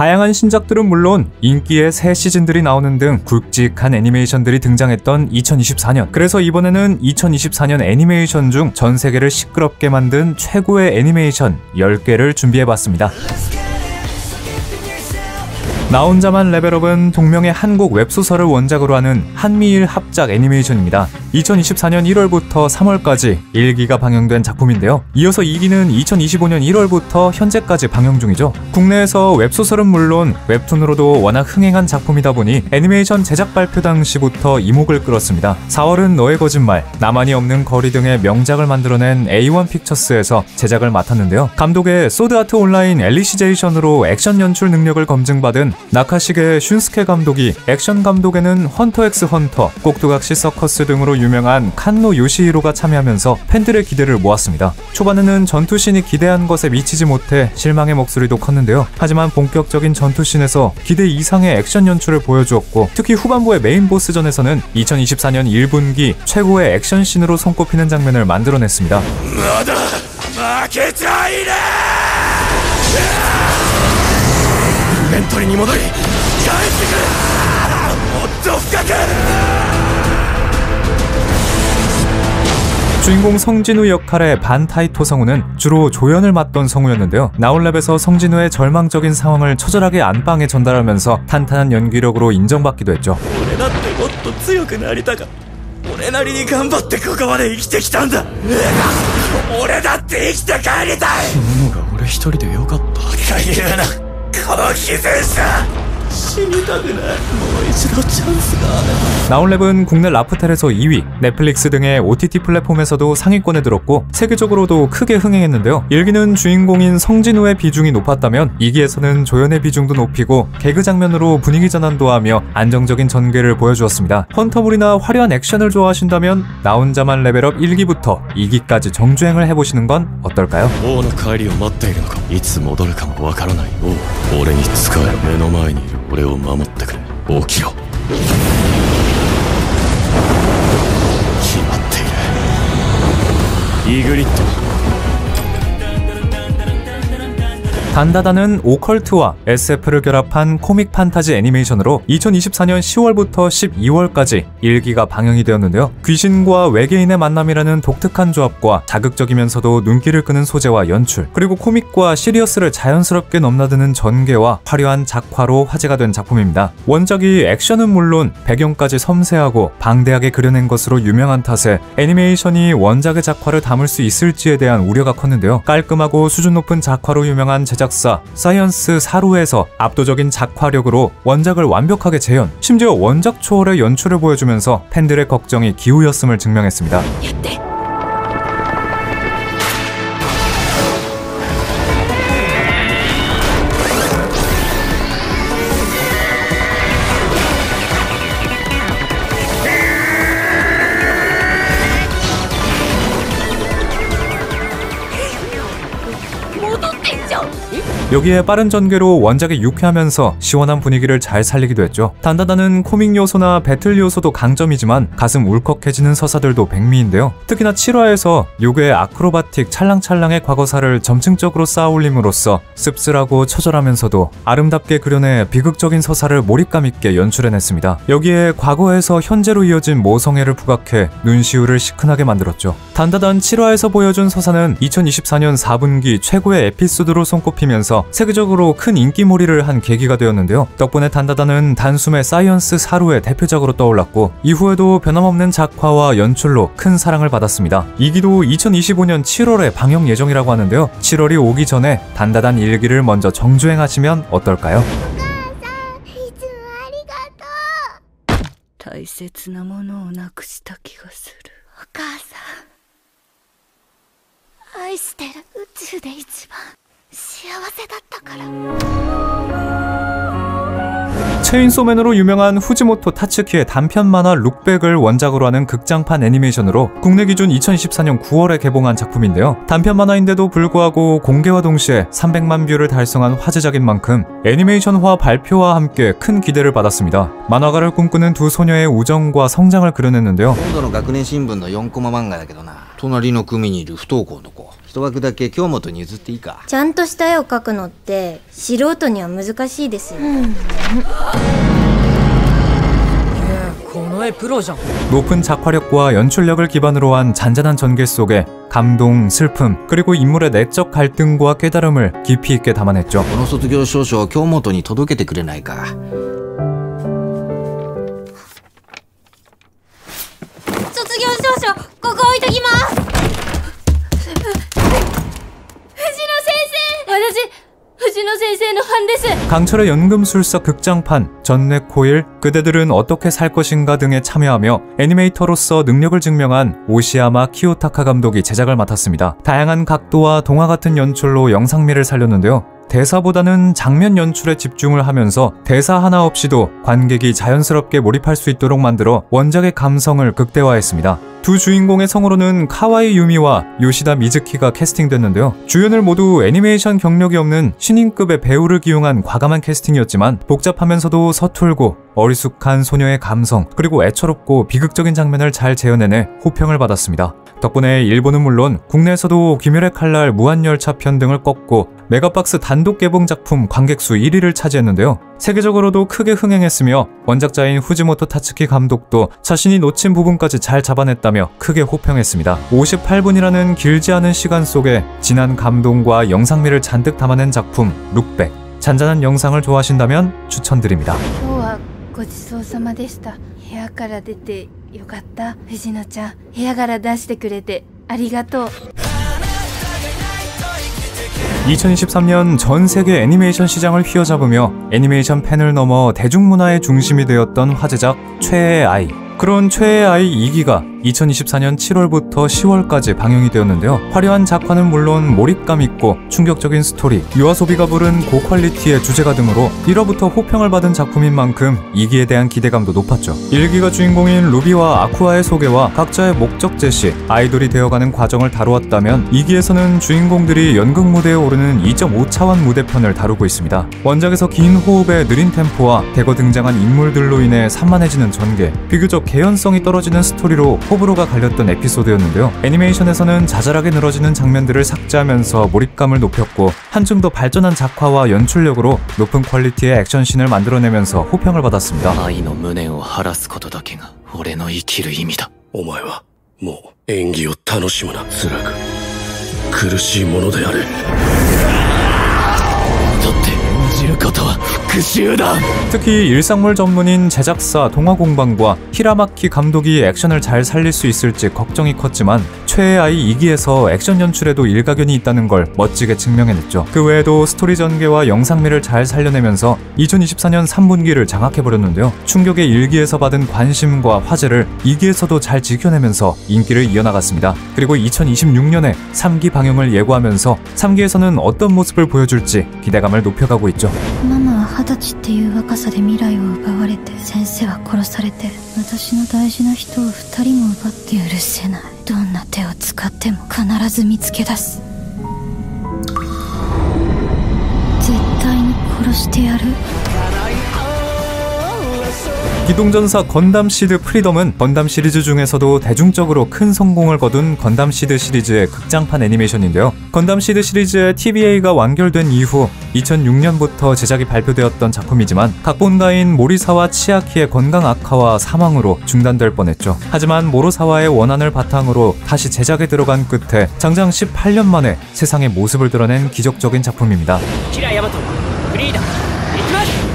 다양한 신작들은 물론 인기의 새 시즌들이 나오는 등 굵직한 애니메이션들이 등장했던 2024년. 그래서 이번에는 2024년 애니메이션 중 전 세계를 시끄럽게 만든 최고의 애니메이션 10개를 준비해봤습니다. 나 혼자만 레벨업은 동명의 한국 웹소설을 원작으로 하는 한미일 합작 애니메이션입니다. 2024년 1월부터 3월까지 1기가 방영된 작품인데요. 이어서 2기는 2025년 1월부터 현재까지 방영 중이죠. 국내에서 웹소설은 물론 웹툰으로도 워낙 흥행한 작품이다 보니 애니메이션 제작 발표 당시부터 이목을 끌었습니다. 4월은 너의 거짓말, 나만이 없는 거리 등의 명작을 만들어낸 A1 픽처스에서 제작을 맡았는데요. 감독의 소드아트 온라인 엘리시제이션으로 액션 연출 능력을 검증받은 나카시게 슌스케 감독이 액션 감독에는 헌터 엑스 헌터, 꼭두각시 서커스 등으로 유명한 칸노 요시히로가 참여하면서 팬들의 기대를 모았습니다. 초반에는 전투씬이 기대한 것에 미치지 못해 실망의 목소리도 컸는데요. 하지만 본격적인 전투씬에서 기대 이상의 액션 연출을 보여주었고, 특히 후반부의 메인 보스전에서는 2024년 1분기 최고의 액션씬으로 손꼽히는 장면을 만들어냈습니다. 주인공 성진우 역할의 반타이토 성우는 주로 조연을 맡던 성우였는데요. 나올랩에서 성진우의 절망적인 상황을 처절하게 안방에 전달하면서 탄탄한 연기력으로 인정받기도 했죠. 나올랩은 국내 라프텔에서 2위, 넷플릭스 등의 OTT 플랫폼에서도 상위권에 들었고 세계적으로도 크게 흥행했는데요. 1기는 주인공인 성진우의 비중이 높았다면 2기에서는 조연의 비중도 높이고 개그 장면으로 분위기 전환도 하며 안정적인 전개를 보여주었습니다. 헌터물이나 화려한 액션을 좋아하신다면 나 혼자만 레벨업 1기부터 2기까지 정주행을 해보시는 건 어떨까요? 단다다는 오컬트와 SF를 결합한 코믹 판타지 애니메이션으로 2024년 10월부터 12월까지 1기가 방영이 되었는데요. 귀신과 외계인의 만남이라는 독특한 조합과 자극적이면서도 눈길을 끄는 소재와 연출, 그리고 코믹과 시리어스를 자연스럽게 넘나드는 전개와 화려한 작화로 화제가 된 작품입니다. 원작이 액션은 물론 배경까지 섬세하고 방대하게 그려낸 것으로 유명한 탓에 애니메이션이 원작의 작화를 담을 수 있을지에 대한 우려가 컸는데요. 깔끔하고 수준 높은 작화로 유명한 제작사 사이언스 사루에서 압도적인 작화력으로 원작을 완벽하게 재현, 심지어 원작 초월의 연출을 보여주면서 팬들의 걱정이 기우였음을 증명했습니다. 여기에 빠른 전개로 원작에 유쾌하면서 시원한 분위기를 잘 살리기도 했죠. 단다다는 코믹 요소나 배틀 요소도 강점이지만 가슴 울컥해지는 서사들도 백미인데요. 특히나 7화에서 요괴의 아크로바틱 찰랑찰랑의 과거사를 점층적으로 쌓아올림으로써 씁쓸하고 처절하면서도 아름답게 그려내 비극적인 서사를 몰입감 있게 연출해냈습니다. 여기에 과거에서 현재로 이어진 모성애를 부각해 눈시울을 시큰하게 만들었죠. 단다단 7화에서 보여준 서사는 2024년 4분기 최고의 에피소드로 손꼽히면서 세계적으로 큰 인기몰이를 한 계기가 되었는데요. 덕분에 단다다는 단숨에 사이언스 사루의 대표작으로 떠올랐고 이후에도 변함없는 작화와 연출로 큰 사랑을 받았습니다. 2기도 2025년 7월에 방영 예정이라고 하는데요. 7월이 오기 전에 단다단 1기를 먼저 정주행하시면 어떨까요? 大切なものをなくした気がする。お母さん、愛してる。宇宙で一番幸せだったから。 체인소맨으로 유명한 후지모토 타츠키의 단편 만화 룩백을 원작으로 하는 극장판 애니메이션으로 국내 기준 2024년 9월에 개봉한 작품인데요. 단편 만화인데도 불구하고 공개와 동시에 300만 뷰를 달성한 화제작인 만큼 애니메이션화 발표와 함께 큰 기대를 받았습니다. 만화가를 꿈꾸는 두 소녀의 우정과 성장을 그려냈는데요. 今度の学年新聞の4コマ漫画だけどな、隣の組にいる不登校の子、一一枠だけ京本に譲っていいか。ちゃんとした絵を描くのって素人には難しいですよ。 높은 작화력과 연출력을 기반으로 한 잔잔한 전개 속에 감동, 슬픔, 그리고 인물의 내적 갈등과 깨달음을 깊이 있게 담아냈죠. この卒業証書を京本に届けてくれないか。卒業証書ここ置いときます。藤野先生のファンです。 강철의 연금술사 극장판, 전내코일, 그대들은 어떻게 살 것인가 등에 참여하며 애니메이터로서 능력을 증명한 오시야마 키요타카 감독이 제작을 맡았습니다. 다양한 각도와 동화 같은 연출로 영상미를 살렸는데요. 대사보다는 장면 연출에 집중을 하면서 대사 하나 없이도 관객이 자연스럽게 몰입할 수 있도록 만들어 원작의 감성을 극대화했습니다. 두 주인공의 성우로는 카와이 유미와 요시다 미즈키가 캐스팅됐는데요. 주연을 모두 애니메이션 경력이 없는 신인급의 배우를 기용한 과감한 캐스팅이었지만 복잡하면서도 서툴고 어리숙한 소녀의 감성, 그리고 애처롭고 비극적인 장면을 잘 재현해내 호평을 받았습니다. 덕분에 일본은 물론 국내에서도 귀멸의 칼날 무한열차편 등을 꺾고 메가박스 단독 개봉 작품 관객수 1위를 차지했는데요. 세계적으로도 크게 흥행했으며 원작자인 후지모토 타츠키 감독도 자신이 놓친 부분까지 잘 잡아냈다며 크게 호평했습니다. 58분이라는 길지 않은 시간 속에 진한 감동과 영상미를 잔뜩 담아낸 작품 룩백. 잔잔한 영상을 좋아하신다면 추천드립니다. ごちそうさまでした。部屋から出てよかった。藤野ちゃん、部屋から出してくれてありがとう。 2023년 전 세계 애니메이션 시장을 휘어잡으며 애니메이션 팬을 넘어 대중문화의 중심이 되었던 화제작 최애의 아이. 그런 최애의 아이 2기가 2024년 7월부터 10월까지 방영이 되었는데요. 화려한 작화는 물론 몰입감 있고 충격적인 스토리, 유아소비가 부른 고퀄리티의 주제가 등으로 1화부터 호평을 받은 작품인 만큼 2기에 대한 기대감도 높았죠. 1기가 주인공인 루비와 아쿠아의 소개와 각자의 목적 제시, 아이돌이 되어가는 과정을 다루었다면 2기에서는 주인공들이 연극 무대에 오르는 2.5차원 무대편을 다루고 있습니다. 원작에서 긴 호흡의 느린 템포와 대거 등장한 인물들로 인해 산만해지는 전개, 비교적 개연성이 떨어지는 스토리로 호불호가 갈렸던 에피소드였는데요. 애니메이션에서는 자잘하게 늘어지는 장면들을 삭제하면서 몰입감을 높였고 한층 더 발전한 작화와 연출력으로 높은 퀄리티의 액션씬을 만들어내면서 호평을 받았습니다. 愛の無念を晴らすことだけが俺の生きる意味だ。お前はもう演技を楽しむな。辛く苦しいものであれ。だって演じることは復讐だ。 특히 일상물 전문인 제작사 동화공방과 히라마키 감독이 액션을 잘 살릴 수 있을지 걱정이 컸지만 최애 아이 2기에서 액션 연출에도 일가견이 있다는 걸 멋지게 증명해냈죠. 그 외에도 스토리 전개와 영상미를 잘 살려내면서 2024년 3분기를 장악해버렸는데요. 충격의 1기에서 받은 관심과 화제를 2기에서도 잘 지켜내면서 인기를 이어나갔습니다. 그리고 2026년에 3기 방영을 예고하면서 3기에서는 어떤 모습을 보여줄지 기대감을 높여가고 있죠. ママは20歳っていう若さで未来を奪われて、先生は殺されて、私の大事な人を2人も奪って許せない。どんな手を使っても必ず見つけ出す。絶対に殺してやる。 기동전사 건담 시드 프리덤은 건담 시리즈 중에서도 대중적으로 큰 성공을 거둔 건담 시드 시리즈의 극장판 애니메이션인데요. 건담 시드 시리즈의 TVA가 완결된 이후 2006년부터 제작이 발표되었던 작품이지만 각본가인 모리사와 치아키의 건강 악화와 사망으로 중단될 뻔했죠. 하지만 모로사와의 원한을 바탕으로 다시 제작에 들어간 끝에 장장 18년 만에 세상의 모습을 드러낸 기적적인 작품입니다.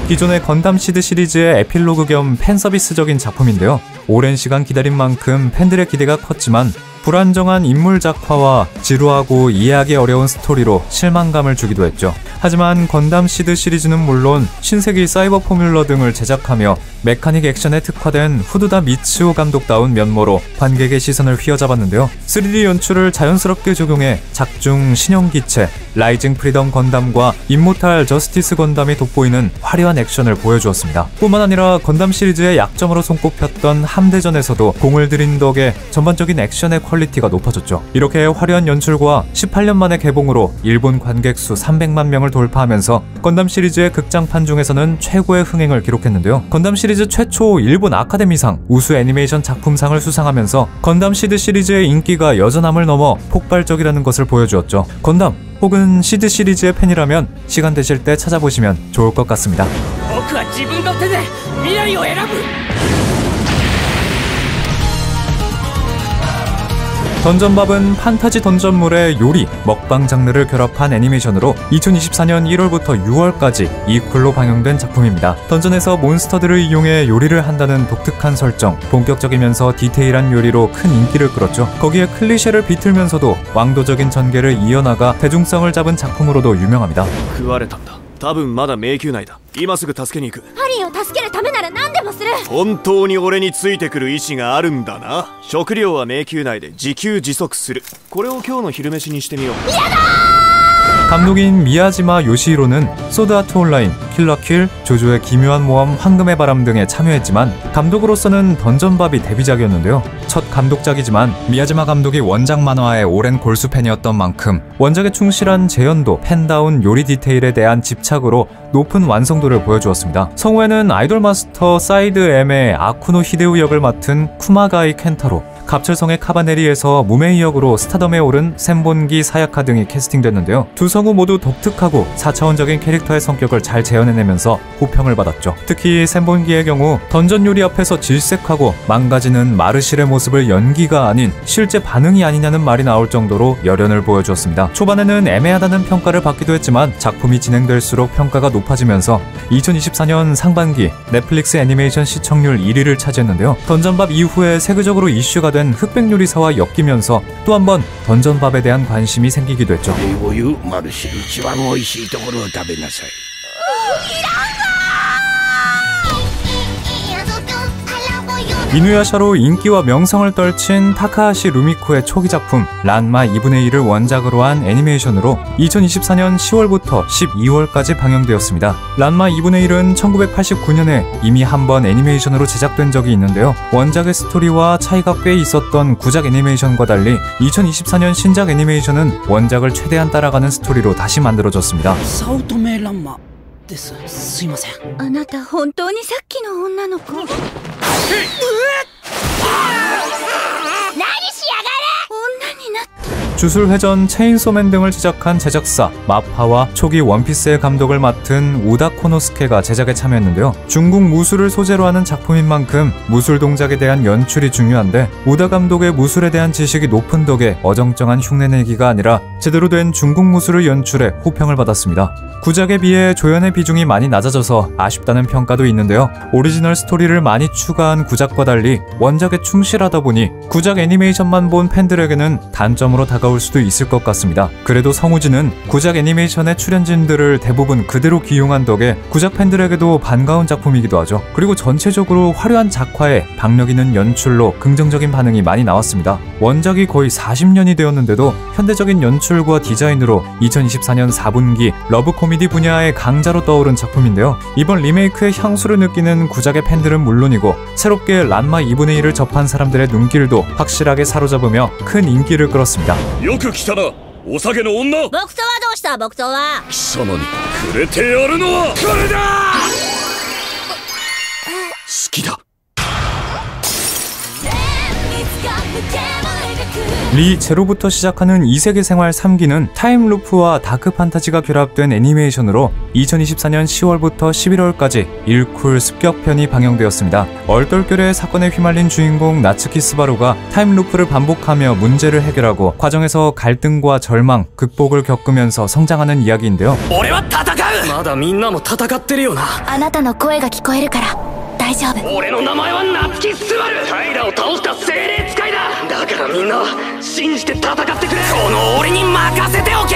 기존의 건담 시드 시리즈의 에필로그 겸 팬서비스적인 작품인데요. 오랜 시간 기다린 만큼 팬들의 기대가 컸지만 불안정한 인물 작화와 지루하고 이해하기 어려운 스토리로 실망감을 주기도 했죠. 하지만 건담 시드 시리즈는 물론 신세기 사이버 포뮬러 등을 제작하며 메카닉 액션에 특화된 후드다 미츠오 감독다운 면모로 관객의 시선을 휘어잡았는데요. 3D 연출을 자연스럽게 적용해 작중 신형기체, 라이징 프리덤 건담과 임모탈 저스티스 건담이 돋보이는 화려한 액션을 보여주었습니다. 뿐만 아니라 건담 시리즈의 약점으로 손꼽혔던 함대전에서도 공을 들인 덕에 전반적인 액션의 퀄리티가 높아졌죠. 이렇게 화려한 연출과 18년 만의 개봉으로 일본 관객 수 300만 명을 돌파하면서 건담 시리즈의 극장판 중에서는 최고의 흥행을 기록했는데요. 건담 시리즈 최초 일본 아카데미상 우수 애니메이션 작품상을 수상하면서 건담 시드 시리즈의 인기가 여전함을 넘어 폭발적이라는 것을 보여주었죠. 건담 혹은 시드 시리즈의 팬이라면 시간 되실 때 찾아보시면 좋을 것 같습니다. 던전밥은 판타지 던전물의 요리, 먹방 장르를 결합한 애니메이션으로 2024년 1월부터 6월까지 이쿨로 방영된 작품입니다. 던전에서 몬스터들을 이용해 요리를 한다는 독특한 설정, 본격적이면서 디테일한 요리로 큰 인기를 끌었죠. 거기에 클리셰를 비틀면서도 왕도적인 전개를 이어나가 대중성을 잡은 작품으로도 유명합니다. 食われたんだ。多分まだ迷宮内だ。今すぐ助けに行く。ハリーを助けるためなら何でもする。本当に俺についてくる意志があるんだな。食料は迷宮内で自給自足する。これを今日の昼飯にしてみよう。 감독인 미야지마 요시히로는 소드 아트 온라인, 킬러킬, 조조의 기묘한 모험, 황금의 바람 등에 참여했지만 감독으로서는 던전밥이 데뷔작이었는데요. 첫 감독작이지만 미야지마 감독이 원작 만화의 오랜 골수 팬이었던 만큼 원작에 충실한 재현도, 팬다운 요리 디테일에 대한 집착으로 높은 완성도를 보여주었습니다. 성우에는 아이돌 마스터 사이드 M의 아쿠노 히데우 역을 맡은 쿠마가이 켄타로, 갑철성의 카바네리에서 무메이 역으로 스타덤에 오른 샘본기 사야카 등이 캐스팅됐는데요. 두 성우 모두 독특하고 4차원적인 캐릭터의 성격을 잘 재현해내면서 호평을 받았죠. 특히 샘본기의 경우 던전 요리 앞에서 질색하고 망가지는 마르실의 모습을 연기가 아닌 실제 반응이 아니냐는 말이 나올 정도로 열연을 보여주었습니다. 초반에는 애매하다는 평가를 받기도 했지만 작품이 진행될수록 평가가 높아지면서 2024년 상반기 넷플릭스 애니메이션 시청률 1위를 차지했는데요. 던전밥 이후에 세계적으로 이슈가 된 흑백 요리사와 엮이면서 또 한 번 던전밥에 대한 관심이 생기기도 했죠. お湯マルシル一番おいしいところを食べなさい。 이누야샤로 인기와 명성을 떨친 타카하시 루미코의 초기 작품 란마 2분의 1을 원작으로 한 애니메이션으로 2024년 10월부터 12월까지 방영되었습니다. 란마 2분의 1은 1989년에 이미 한 번 애니메이션으로 제작된 적이 있는데요. 원작의 스토리와 차이가 꽤 있었던 구작 애니메이션과 달리 2024년 신작 애니메이션은 원작을 최대한 따라가는 스토리로 다시 만들어졌습니다. 早乙女ランマです。すいません。あなた本当にさっきの女の子。何しやがれ！女になった。 주술회전, 체인소맨 등을 제작한 제작사 마파와 초기 원피스의 감독을 맡은 우다 코노스케가 제작에 참여했는데요. 중국 무술을 소재로 하는 작품인 만큼 무술 동작에 대한 연출이 중요한데 우다 감독의 무술에 대한 지식이 높은 덕에 어정쩡한 흉내내기가 아니라 제대로 된 중국 무술을 연출해 호평을 받았습니다. 구작에 비해 조연의 비중이 많이 낮아져서 아쉽다는 평가도 있는데요. 오리지널 스토리를 많이 추가한 구작과 달리 원작에 충실하다 보니 구작 애니메이션만 본 팬들에게는 단점으로 다가올 수도 있을 것 같습니다. 그래도 성우진은 구작 애니메이션의 출연진들을 대부분 그대로 기용한 덕에 구작 팬들에게도 반가운 작품이기도 하죠. 그리고 전체적으로 화려한 작화에 박력 있는 연출로 긍정적인 반응이 많이 나왔습니다. 원작이 거의 40년이 되었는데도 현대적인 연출과 디자인으로 2024년 4분기 러브 코미디 분야의 강자로 떠오른 작품인데요. 이번 리메이크의 향수를 느끼는 구작의 팬들은 물론이고 새롭게 란마 2분의 1을 접한 사람들의 눈길도 확실하게 사로잡으며 큰 인기를 끌었습니다. よく来たな、おさげの女。牧草はどうした牧草は。貴様にくれてやるのはこれだ。好きだ。 리 제로부터 시작하는 이세계 생활 3기는 타임루프와 다크 판타지가 결합된 애니메이션으로 2024년 10월부터 11월까지 1쿨 습격편이 방영되었습니다. 얼떨결에 사건에 휘말린 주인공 나츠키 스바루가 타임루프를 반복하며 문제를 해결하고 과정에서 갈등과 절망, 극복을 겪으면서 성장하는 이야기인데요. 俺は戦う。まだみんなも戦ってるよな。あなたの声が聞こえるから大丈夫。俺の名前は夏木スバル。平を倒した精霊使いだ。だからみんな信じて戦ってくれ。この俺に任せておけ。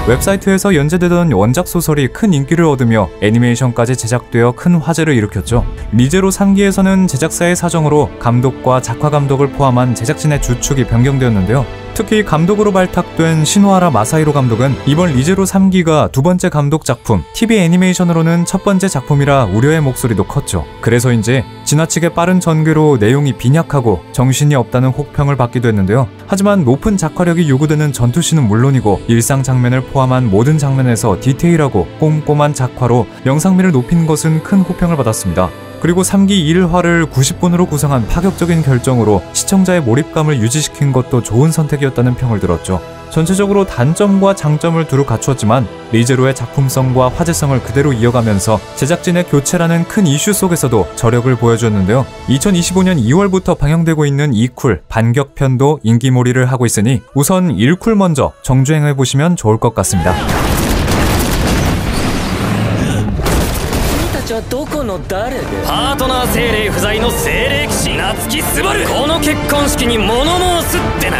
웹사이트에서 연재되던 원작 소설이 큰 인기를 얻으며 애니메이션까지 제작되어 큰 화제를 일으켰죠. 리제로 3기에서는 제작사의 사정으로 감독과 작화 감독을 포함한 제작진의 주축이 변경되었는데요. 특히 감독으로 발탁된 시노하라 마사히로 감독은 이번 리제로 3기가 두 번째 감독 작품, TV 애니메이션으로는 첫 번째 작품이라 우려의 목소리도 컸죠. 그래서인지 지나치게 빠른 전개로 내용이 빈약하고 정신이 없다는 혹평을 받기도 했는데요. 하지만 높은 작화력이 요구되는 전투씬은 물론이고 일상 장면을 포함한 모든 장면에서 디테일하고 꼼꼼한 작화로 영상미를 높인 것은 큰 호평을 받았습니다. 그리고 3기 1화를 90분으로 구성한 파격적인 결정으로 시청자의 몰입감을 유지시킨 것도 좋은 선택이었다는 평을 들었죠. 전체적으로 단점과 장점을 두루 갖추었지만 리제로의 작품성과 화제성을 그대로 이어가면서 제작진의 교체라는 큰 이슈 속에서도 저력을 보여주었는데요. 2025년 2월부터 방영되고 있는 2쿨 반격편도 인기몰이를 하고 있으니 우선 1쿨 먼저 정주행해보시면 좋을 것 같습니다. パートナー精霊不在の精霊騎士夏木すばるこの結婚式に物申すってな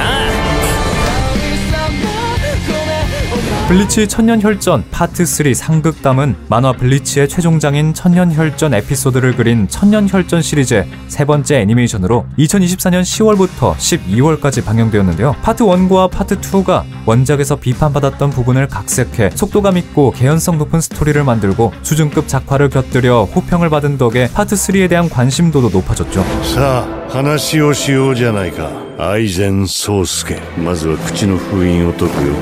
블리치 천년혈전 파트 3 상극담은 만화 블리치의 최종장인 천년혈전 에피소드를 그린 천년혈전 시리즈의 세 번째 애니메이션으로 2024년 10월부터 12월까지 방영되었는데요. 파트 1과 파트 2가 원작에서 비판받았던 부분을 각색해 속도감 있고 개연성 높은 스토리를 만들고 수준급 작화를 곁들여 호평을 받은 덕에 파트 3에 대한 관심도도 높아졌죠. さあ話をしようじゃないか。愛禅宗介、まずは口の封印を解くよ。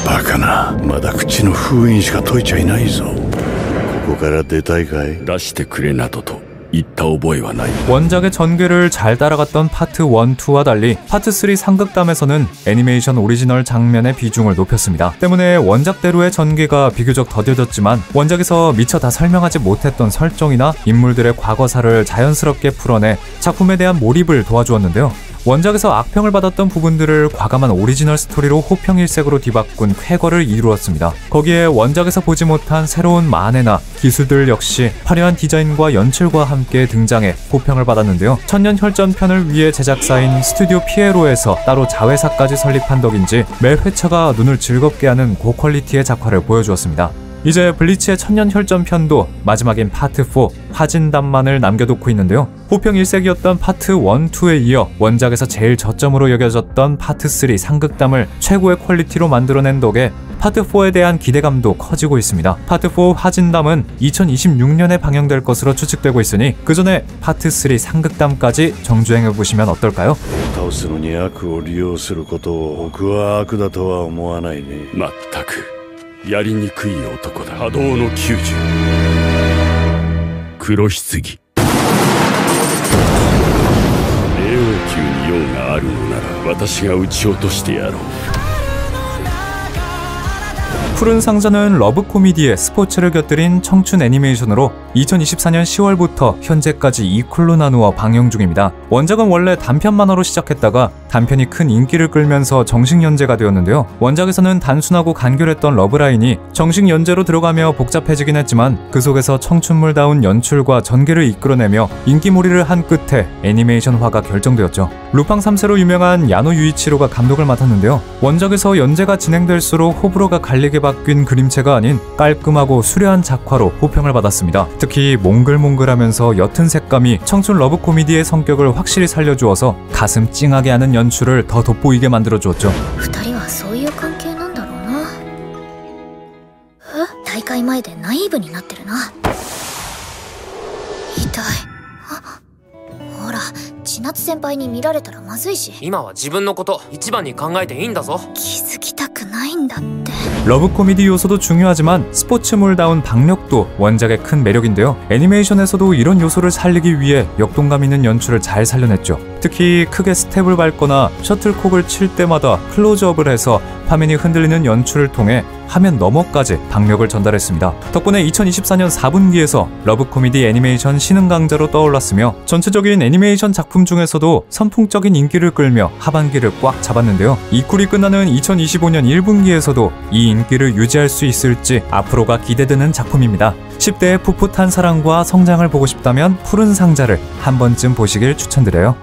バカな、まだ口の封印しか解いちゃいないぞ。ここから出たいかい？出してくれなどと言った覚えはない。 원작의 전개를 잘 따라갔던 파트 1, 2와 달리 파트 3 상극담에서는 애니메이션 오리지널 장면의 비중을 높였습니다. 때문에 원작대로의 전개가 비교적 더뎌졌지만 원작에서 미처 다 설명하지 못했던 설정이나 인물들의 과거사를 자연스럽게 풀어내 작품에 대한 몰입을 도와주었는데요. 원작에서 악평을 받았던 부분들을 과감한 오리지널 스토리로 호평일색으로 뒤바꾼 쾌거를 이루었습니다. 거기에 원작에서 보지 못한 새로운 만회나 기술들 역시 화려한 디자인과 연출과 함께 등장해 호평을 받았는데요. 천년혈전편을 위해 제작사인 스튜디오 피에로에서 따로 자회사까지 설립한 덕인지 매 회차가 눈을 즐겁게 하는 고퀄리티의 작화를 보여주었습니다. 이제 블리치의 천년혈전편도 마지막인 파트 4 화진담만을 남겨놓고 있는데요. 호평 일색이었던 파트 1, 2에 이어 원작에서 제일 저점으로 여겨졌던 파트 3 상극담을 최고의 퀄리티로 만들어낸 덕에 파트 4에 대한 기대감도 커지고 있습니다. 파트 4 화진담은 2026년에 방영될 것으로 추측되고 있으니 그 전에 파트 3 상극담까지 정주행해보시면 어떨까요? 倒すのに悪を利用することを僕は悪だとは思わないね。まったくやりにくい男だ。波動の90黒棺霊王宮に用があるのなら私が撃ち落としてやろう。 푸른 상자는 러브 코미디에 스포츠를 곁들인 청춘 애니메이션으로 2024년 10월부터 현재까지 2쿨로 나누어 방영 중입니다. 원작은 원래 단편 만화로 시작했다가 단편이 큰 인기를 끌면서 정식 연재가 되었는데요. 원작에서는 단순하고 간결했던 러브라인이 정식 연재로 들어가며 복잡해지긴 했지만 그 속에서 청춘물다운 연출과 전개를 이끌어내며 인기몰이를 한 끝에 애니메이션화가 결정되었죠. 루팡 3세로 유명한 야노 유이치로가 감독을 맡았는데요. 원작에서 연재가 진행될수록 호불호가 갈리게 바뀐 그림체가 아닌 깔끔하고 수려한 작화로 호평을 받았습니다. 특히 몽글몽글하면서 옅은 색감이 청춘 러브 코미디의 성격을 확실히 살려주어서 가슴 찡하게 하는 연출을 더 돋보이게 만들어주었죠. 二人はそういう関係なんだろうな。大会前でナイーブになってるな。痛い。ほら、千夏先輩に見られたらまずいし。今は自分のこと一番に考えていいんだぞ。気づきたくないんだって。 러브 코미디 요소도 중요하지만 스포츠물다운 박력도 원작의 큰 매력인데요. 애니메이션에서도 이런 요소를 살리기 위해 역동감 있는 연출을 잘 살려냈죠. 특히 크게 스텝을 밟거나 셔틀콕을 칠 때마다 클로즈업을 해서 화면이 흔들리는 연출을 통해 화면 너머까지 박력을 전달했습니다. 덕분에 2024년 4분기에서 러브 코미디 애니메이션 신흥 강자로 떠올랐으며 전체적인 애니메이션 작품 중에서도 선풍적인 인기를 끌며 하반기를 꽉 잡았는데요. 이 쿨이 끝나는 2025년 1분기에서도 이 인기를 유지할 수 있을지 앞으로가 기대되는 작품입니다. 10대의 풋풋한 사랑과 성장을 보고 싶다면 푸른 상자를 한 번쯤 보시길 추천드려요.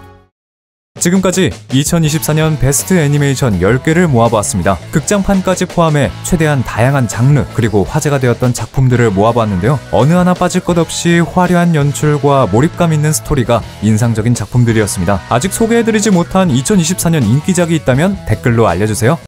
지금까지 2024년 베스트 애니메이션 10개를 모아보았습니다. 극장판까지 포함해 최대한 다양한 장르 그리고 화제가 되었던 작품들을 모아보았는데요. 어느 하나 빠질 것 없이 화려한 연출과 몰입감 있는 스토리가 인상적인 작품들이었습니다. 아직 소개해드리지 못한 2024년 인기작이 있다면 댓글로 알려주세요.